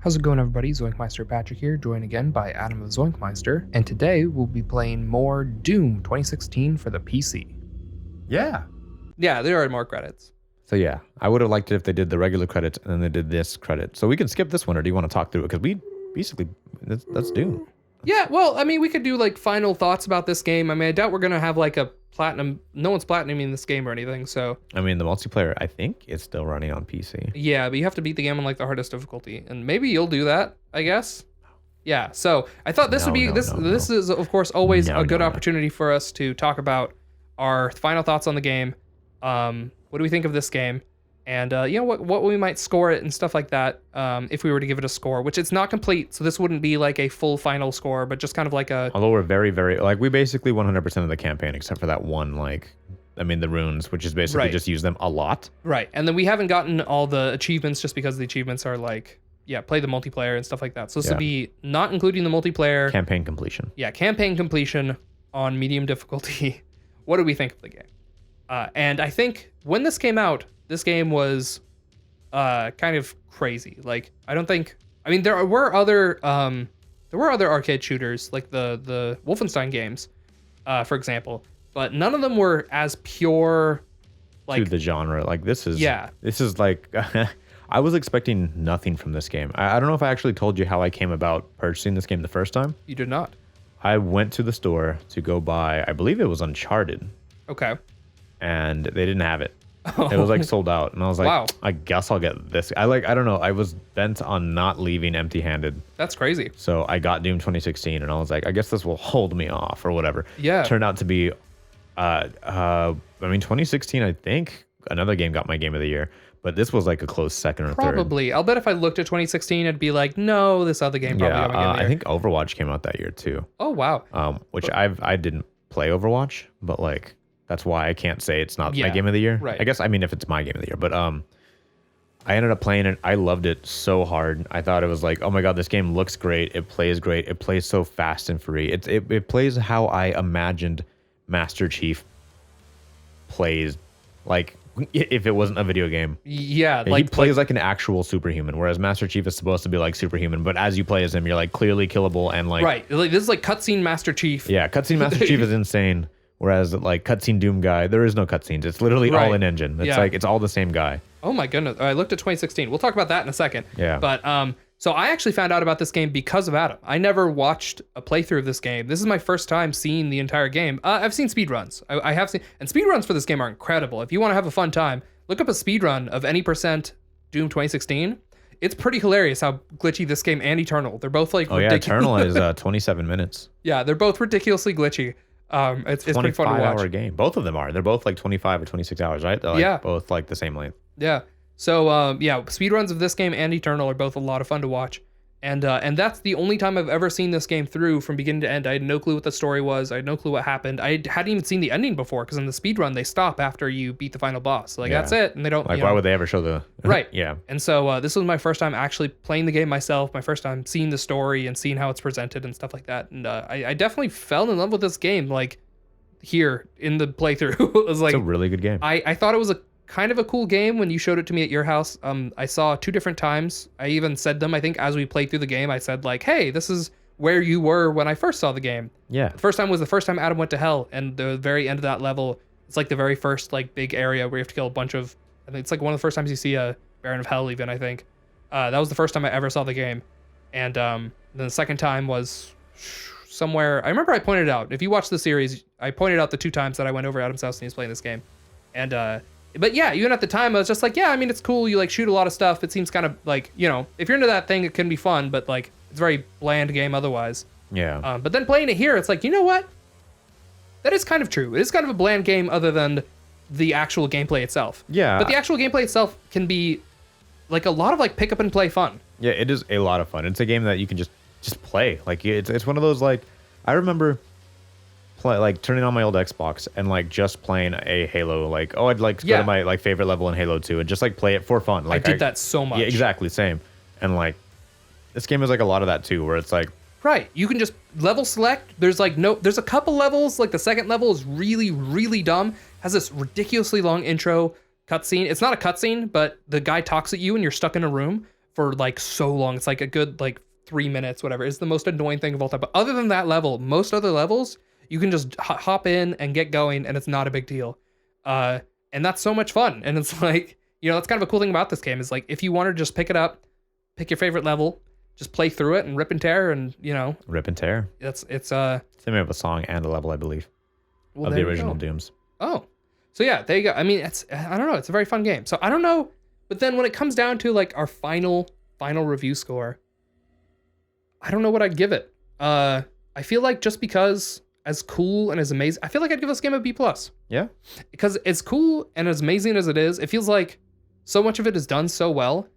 How's it going, everybody? ZoinkMeister Patrick here, joined again by Adam of ZoinkMeister, and today we'll be playing more Doom 2016 for the PC. Yeah. Yeah, there are more credits. So yeah, I would have liked it if they did the regular credits and then they did this credit. So we can skip this one, or do you want to talk through it? Because we basically, that's Doom. Yeah, well, I mean, we could do like final thoughts about this game. I mean, I doubt we're gonna have like a platinum. No one's platinuming this game or anything. So I mean, the multiplayer, I think, is still running on PC. yeah, but you have to beat the game on like the hardest difficulty, and maybe you'll do that, I guess. Yeah. So I thought this would be this. This is of course always a good opportunity for us to talk about our final thoughts on the game. What do we think of this game? And what we might score it and stuff like that, if we were to give it a score, which it's not complete, so this wouldn't be like a full final score, but just kind of like a... Although we're very, like, we basically 100% of the campaign, except for that one, like, I mean, the runes, which is basically just use them a lot. Right, and then we haven't gotten all the achievements just because the achievements are like, play the multiplayer and stuff like that. So this would be not including the multiplayer. Campaign completion. Yeah, campaign completion on medium difficulty. What do we think of the game? And I think when this came out, this game was kind of crazy. Like, I mean, there were other arcade shooters, like the Wolfenstein games, for example, but none of them were as pure, like, to the genre. Like, this is like, I was expecting nothing from this game. I don't know if I actually told you how I came about purchasing this game the first time. You did not. I went to the store to go buy, I believe it was Uncharted. Okay. And they didn't have it. It was like sold out, and I was like, wow. I guess I'll get this. I don't know. I was bent on not leaving empty-handed. That's crazy. So I got Doom 2016, and I was like, I guess this will hold me off or whatever. Yeah. Turned out to be, I mean, 2016. I think another game got my game of the year, but this was like a close second or third. Probably. I'll bet if I looked at 2016, I'd be like, no, this other game probably got my game of the year. I think Overwatch came out that year too. Oh wow. Which I didn't play Overwatch, but like. That's why I can't say it's not my game of the year. Right. I guess, I mean, if it's my game of the year, but I ended up playing it. I loved it so hard. I thought it was like, oh my God, this game looks great. It plays great. It plays so fast and free. It plays how I imagined Master Chief plays, like if it wasn't a video game. Yeah. He plays like an actual superhuman, whereas Master Chief is supposed to be like superhuman, but as you play as him, you're like clearly killable and like... Right. Like, this is like cutscene Master Chief. Yeah, cutscene Master Chief is insane. Whereas like cutscene Doom guy, there is no cutscenes. It's literally all in engine. It's like it's all the same guy. Oh my goodness! I looked at 2016. We'll talk about that in a second. Yeah. But so I actually found out about this game because of Adam. I never watched a playthrough of this game. This is my first time seeing the entire game. I've seen speedruns. I have seen, and speedruns for this game are incredible. If you want to have a fun time, look up a speedrun of any percent Doom 2016. It's pretty hilarious how glitchy this game and Eternal. They're both like ridiculous. Eternal is 27 minutes. Yeah, they're both ridiculously glitchy. It's pretty fun to watch. 25-hour game. Both of them are. They're both like 25 or 26 hours, right? They're like both like the same length. Yeah. So speedruns of this game and Eternal are both a lot of fun to watch. And that's the only time I've ever seen this game through from beginning to end. I had no clue what the story was. I had no clue what happened. I hadn't even seen the ending before, because in the speedrun they stop after you beat the final boss. Like that's it, and they don't like why would they ever show the right? Yeah. And so this was my first time actually playing the game myself. My first time seeing the story and seeing how it's presented and stuff like that. And I definitely fell in love with this game. Like here in the playthrough, it was like it's a really good game. I thought it was a kind of a cool game when you showed it to me at your house. I saw 2 different times. I even said them, I think, as we played through the game. I said like, hey, this is where you were when I first saw the game. Yeah. The first time was the first time Adam went to hell, and the very end of that level, it's like the very first like big area where you have to kill a bunch of, I think it's like one of the first times you see a Baron of Hell even, I think. That was the first time I ever saw the game. And then the second time was somewhere, I remember I pointed out, if you watch the series, I pointed out the 2 times that I went over Adam's house and he was playing this game. And but yeah, even at the time, I was just like, yeah, I mean, it's cool. You like shoot a lot of stuff. It seems kind of like, you know, if you're into that thing, it can be fun, but like, it's a very bland game otherwise. Yeah. But then playing it here, it's like, you know what? That is kind of true. It is kind of a bland game other than the actual gameplay itself. Yeah. But the actual gameplay itself can be like a lot of like pick up and play fun. Yeah, it is a lot of fun. It's a game that you can just play. Like it's one of those, like, I remember like turning on my old Xbox and like just playing a Halo, like, oh, I'd like go to my like favorite level in Halo 2 and just like play it for fun. Like I did that so much. Yeah, exactly, same. And like this game is like a lot of that too, where it's like, right, you can just level select. There's like there's a couple levels, like the second level is really, really dumb. Has this ridiculously long intro cutscene. It's not a cutscene, but the guy talks at you and you're stuck in a room. for like so long. It's like a good like 3 minutes, whatever. It's the most annoying thing of all time. But other than that level, most other levels, you can just hop in and get going, and it's not a big deal. And that's so much fun. And it's like, that's kind of a cool thing about this game is like, if you want to just pick it up, pick your favorite level, just play through it and rip and tear, and rip and tear. It's the name of a song and a level, I believe, of the original Dooms. Oh, so yeah, there you go. I mean, I don't know, it's a very fun game. So I don't know, but then when it comes down to like our final review score, I don't know what I'd give it. I feel like just because as cool and as amazing, I feel like I'd give this game a B+. Yeah, because as cool and as amazing as it is, it feels like so much of it is done so well.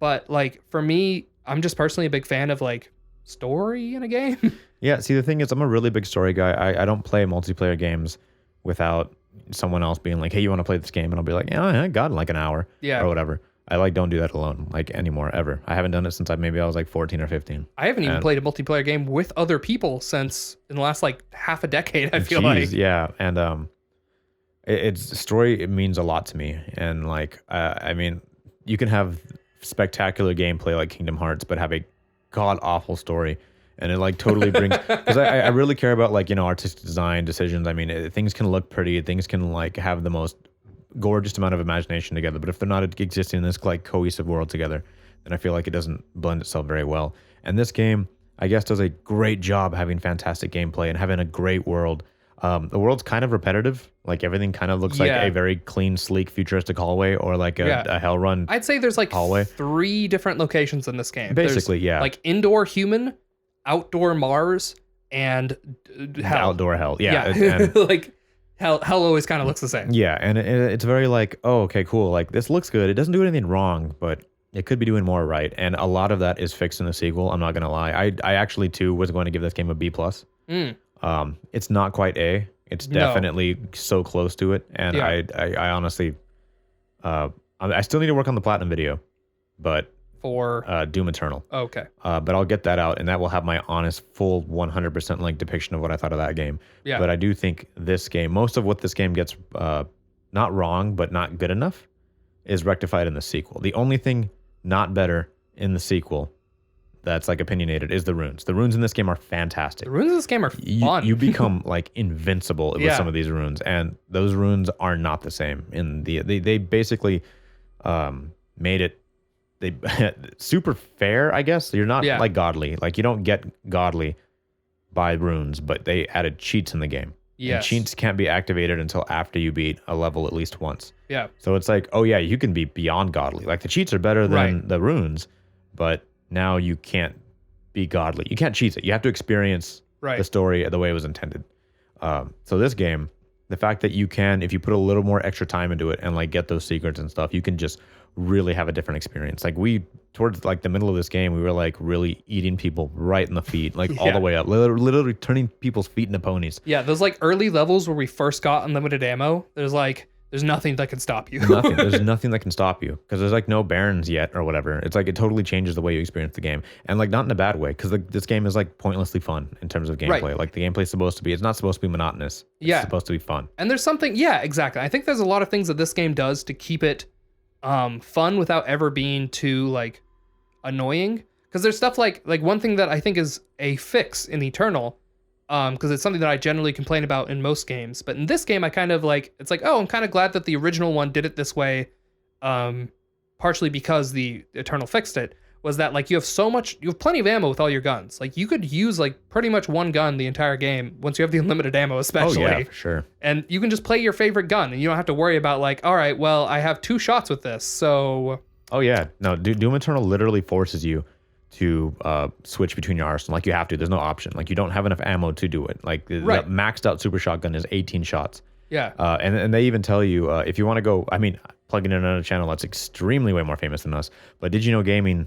But like for me, I'm just personally a big fan of like story in a game. Yeah, see, the thing is, I'm a really big story guy. I don't play multiplayer games without someone else being like, hey, you want to play this game? And I'll be like, yeah, I got in like an hour or whatever. I don't do that alone like anymore, ever. I haven't done it since I was like 14 or 15. I haven't even played a multiplayer game with other people since in the last like half a decade, I feel like. Yeah, and it's story, it means a lot to me. And like, I mean, you can have spectacular gameplay like Kingdom Hearts, but have a god-awful story. And it like totally brings, because I really care about like, artistic design decisions. I mean, things can look pretty, things can like have the most gorgeous amount of imagination together, but if they're not existing in this like cohesive world together, then I feel like it doesn't blend itself very well. And this game, I guess, does a great job having fantastic gameplay and having a great world. The world's kind of repetitive, like everything kind of looks like a very clean, sleek, futuristic hallway, or like a hell run. I'd say there's like hallway. 3 different locations in this game. Basically, there's, like indoor human, outdoor Mars, and hell. Outdoor hell. Yeah. And like hell always kind of looks the same. Yeah, and it's very like, oh, okay, cool. Like this looks good. It doesn't do anything wrong, but it could be doing more right. And a lot of that is fixed in the sequel. I'm not gonna lie. I actually too was going to give this game a B+. It's not quite A. It's definitely so close to it. And I honestly, I still need to work on the platinum video, but for Doom Eternal. Okay. But I'll get that out, and that will have my honest, full 100% like depiction of what I thought of that game. Yeah. But I do think this game, most of what this game gets not wrong, but not good enough, is rectified in the sequel. The only thing not better in the sequel that's like opinionated is the runes. The runes in this game are fantastic. The runes in this game are fun. You become like invincible with some of these runes, and those runes are not the same. In they basically made it super fair, I guess. You're not like godly. Like you don't get godly by runes, but they added cheats in the game. Yes. And cheats can't be activated until after you beat a level at least once. Yeah. So it's like, oh yeah, you can be beyond godly. Like the cheats are better than the runes, but now you can't be godly. You can't cheat it. You have to experience the story the way it was intended. So this game, the fact that you can, if you put a little more extra time into it and like get those secrets and stuff, you can just really have a different experience. Like towards like the middle of this game, we were like really eating people right in the feet, like all the way up, literally turning people's feet into ponies. Yeah, those like early levels where we first got unlimited ammo, there's nothing that can stop you. Nothing. There's nothing that can stop you because there's like no barons yet or whatever. It's like it totally changes the way you experience the game, and like not in a bad way, because like this game is like pointlessly fun in terms of gameplay. Like the gameplay is supposed to be. It's not supposed to be monotonous. It's supposed to be fun. And there's something. Yeah, exactly. I think there's a lot of things that this game does to keep it fun without ever being too like annoying. Because there's stuff like one thing that I think is a fix in Eternal. Because it's something that I generally complain about in most games. But in this game, I kind of like, it's like, oh, I'm kind of glad that the original one did it this way, partially because the Eternal fixed it, was that like you have plenty of ammo with all your guns. Like you could use like pretty much one gun the entire game once you have the unlimited ammo, especially. Oh yeah, for sure. And you can just play your favorite gun and you don't have to worry about like, all right, well, I have 2 shots with this, so. Oh yeah, no, Doom Eternal literally forces you to switch between your arsenal. Like you have to. There's no option. Like you don't have enough ammo to do it. Like the maxed out super shotgun is 18 shots. Yeah. And they even tell you if you want to go. I mean, plugging in another channel that's extremely way more famous than us. But Did You Know Gaming?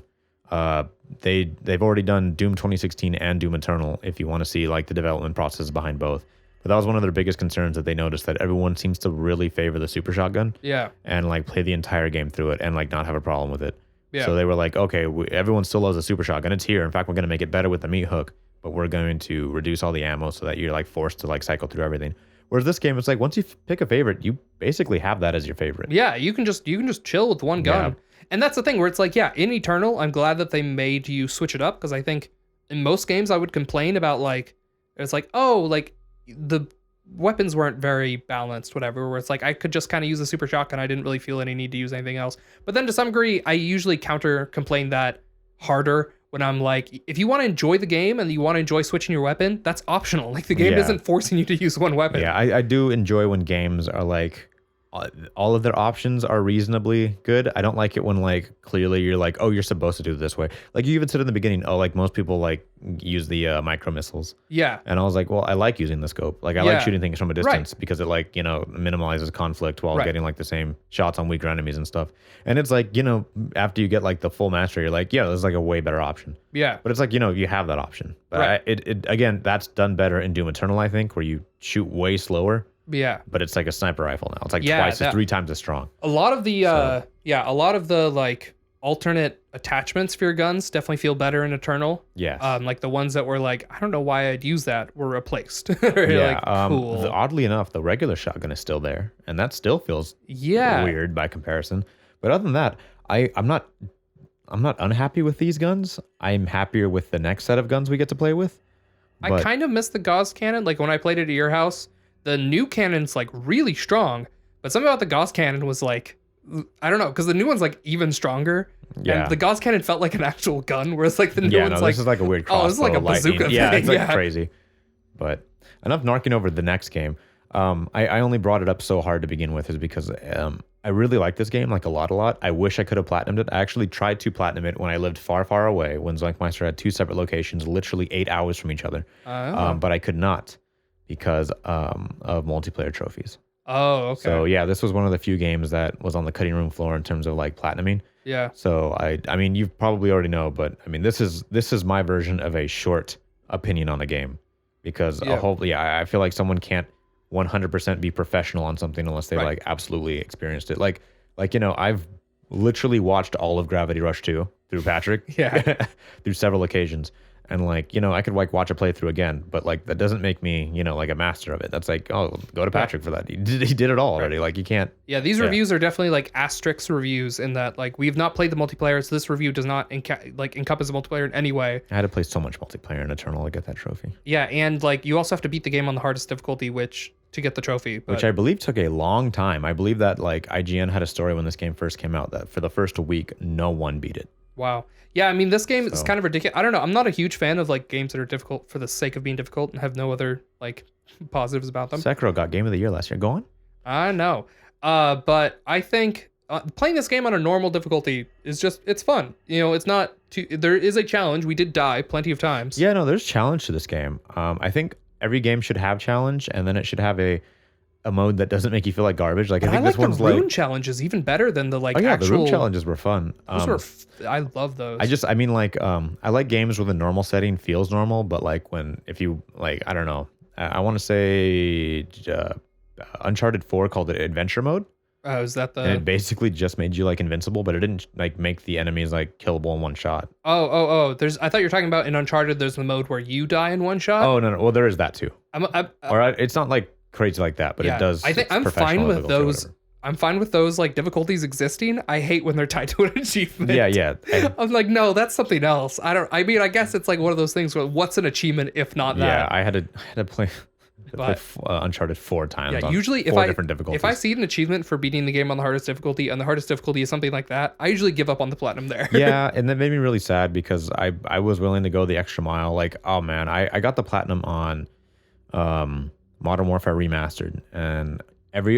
They've already done Doom 2016 and Doom Eternal. If you want to see like the development process behind both. But that was one of their biggest concerns, that they noticed that everyone seems to really favor the super shotgun. Yeah. And like play the entire game through it and like not have a problem with it. Yeah. So they were like, okay, everyone still loves the super shotgun. It's here. In fact, we're going to make it better with the meat hook, but we're going to reduce all the ammo so that you're like forced to like cycle through everything. Whereas this game, it's like once you pick a favorite, you basically have that as your favorite. Yeah, you can just chill with one gun. Yeah. And that's the thing where it's like, yeah, in Eternal, I'm glad that they made you switch it up, because I think in most games I would complain about, like, it's like, oh, like the weapons weren't very balanced, whatever, where it's like I could just kind of use a super shotgun. I didn't really feel any need to use anything else. But then to some degree, I usually counter complain that harder when I'm like, if you want to enjoy the game and you want to enjoy switching your weapon, that's optional. Like the game isn't forcing you to use one weapon. Yeah, I do enjoy when games are like, all of their options are reasonably good. I don't like it when like clearly you're like, oh, you're supposed to do it this way. Like you even said in the beginning, oh, like most people like use the micro missiles. Yeah. And I was like, well, I like using the scope. Like I like shooting things from a distance because it like, minimalizes conflict while getting like the same shots on weaker enemies and stuff. And it's like, after you get like the full mastery, you're like, yeah, this is like a way better option. Yeah. But it's like, you have that option. But it again, that's done better in Doom Eternal, I think, where you shoot way slower. Yeah. But it's like a sniper rifle now. It's like three times as strong. A lot of the like alternate attachments for your guns definitely feel better in Eternal. Yeah. Like the ones that were like, I don't know why I'd use that, were replaced. Yeah. Like, cool. Oddly enough, the regular shotgun is still there, and that still feels weird by comparison. But other than that, I'm not unhappy with these guns. I'm happier with the next set of guns we get to play with. I kind of miss the Gauss cannon. Like when I played it at your house, the new cannon's like really strong, but something about the Gauss cannon was like, I don't know, because the new one's like even stronger. Yeah. And the Gauss cannon felt like an actual gun, whereas like the new one's like, this is like a weird crossbow. Oh, this is like a bazooka lightning. Yeah, thing. it's like crazy. But enough narking over the next game. I only brought it up so hard to begin with is because I really like this game, like a lot. I wish I could have platinumed it. I actually tried to platinum it when I lived far, far away, when ZoinkMeister had two separate locations, literally 8 hours from each other. But I could not because of multiplayer trophies. Oh, okay. So yeah, this was one of the few games that was on the cutting room floor in terms of like platinuming. Yeah. So I mean, you probably already know, but I mean, this is my version of a short opinion on a game, because I feel like someone can't 100% be professional on something unless they like absolutely experienced it. Like I've literally watched all of Gravity Rush 2 through Patrick. Through several occasions. And like, I could like watch a playthrough again, but like that doesn't make me, like a master of it. That's like, oh, go to Patrick for that. He did it all already. Like you can't. Yeah, these reviews are definitely like asterisk reviews in that like we've not played the multiplayer, so this review does not encompass the multiplayer in any way. I had to play so much multiplayer in Eternal to get that trophy. Yeah, and like you also have to beat the game on the hardest difficulty, to get the trophy. Which I believe took a long time. I believe that like IGN had a story when this game first came out that for the first week, no one beat it. Wow. Yeah, I mean, this game is kind of ridiculous. I don't know. I'm not a huge fan of like games that are difficult for the sake of being difficult and have no other like positives about them. Sekiro got Game of the Year last year. Go on. I know. But I think playing this game on a normal difficulty is it's fun. It's not there is a challenge. We did die plenty of times. Yeah, no, there's challenge to this game. I think every game should have challenge, and then it should have a mode that doesn't make you feel like garbage. Like I think this one's the rune challenges even better than the like actual. The rune challenges were fun. I love those. I like games where the normal setting feels normal, but like if you like, I don't know, I want to say Uncharted 4 called it adventure mode. Oh, is that the? And it basically just made you like invincible, but it didn't like make the enemies like killable in one shot. Oh. I thought you were talking about in Uncharted. There's the mode where you die in one shot. Oh no. Well, there is that too. It's not like crazy like that, but it does. I think I'm fine with those. I'm fine with those like difficulties existing. I hate when they're tied to an achievement. Yeah. I'm like, no, that's something else. I guess it's like one of those things where what's an achievement if not that? Yeah, I had to play Uncharted 4 times. Yeah, on usually different difficulties. If I see an achievement for beating the game on the hardest difficulty, and the hardest difficulty is something like that, I usually give up on the platinum there. Yeah, and that made me really sad because I was willing to go the extra mile. Like, oh man, I got the platinum on Modern Warfare Remastered, and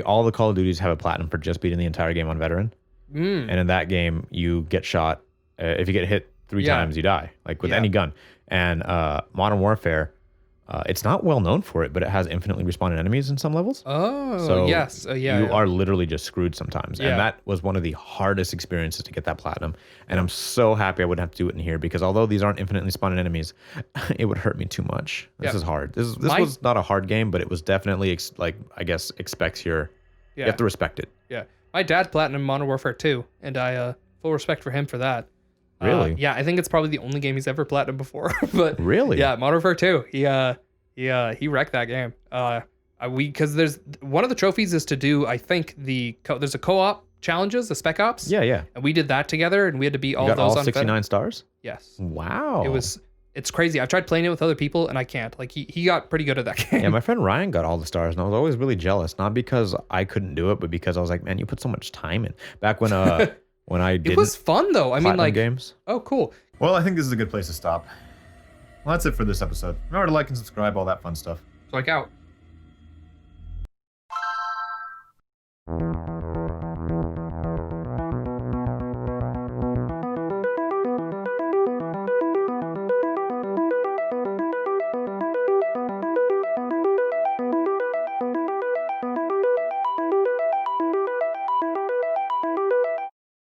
all the Call of Duties have a platinum for just beating the entire game on Veteran. And in that game, you get shot. If you get hit 3 times, you die, like with any gun. And Modern Warfare, it's not well known for it, but it has infinitely respawned enemies in some levels. Oh, so yes. You are literally just screwed sometimes. And that was one of the hardest experiences to get that platinum. And I'm so happy I wouldn't have to do it in here, because although these aren't infinitely spawned enemies, it would hurt me too much. This is hard. This was not a hard game, but it was definitely expects you have to respect it. Yeah. My dad platinum Modern Warfare 2, and I full respect for him for that. Really? Yeah, I think it's probably the only game he's ever platinum before. But really? Yeah, Modern Warfare 2. He wrecked that game. Because there's one of the trophies is to do, I think there's a co-op challenges, the Spec Ops. Yeah, yeah. And we did that together, and we had to beat all You of got those all on 69 stars? Yes. Wow. It's crazy. I've tried playing it with other people, and I can't. Like he got pretty good at that game. Yeah, my friend Ryan got all the stars, and I was always really jealous. Not because I couldn't do it, but because I was like, man, you put so much time in. Back when when I did It was fun though. I mean, like games. Oh, cool. Well, I think this is a good place to stop. Well, that's it for this episode. Remember to like and subscribe, all that fun stuff. Zoink out.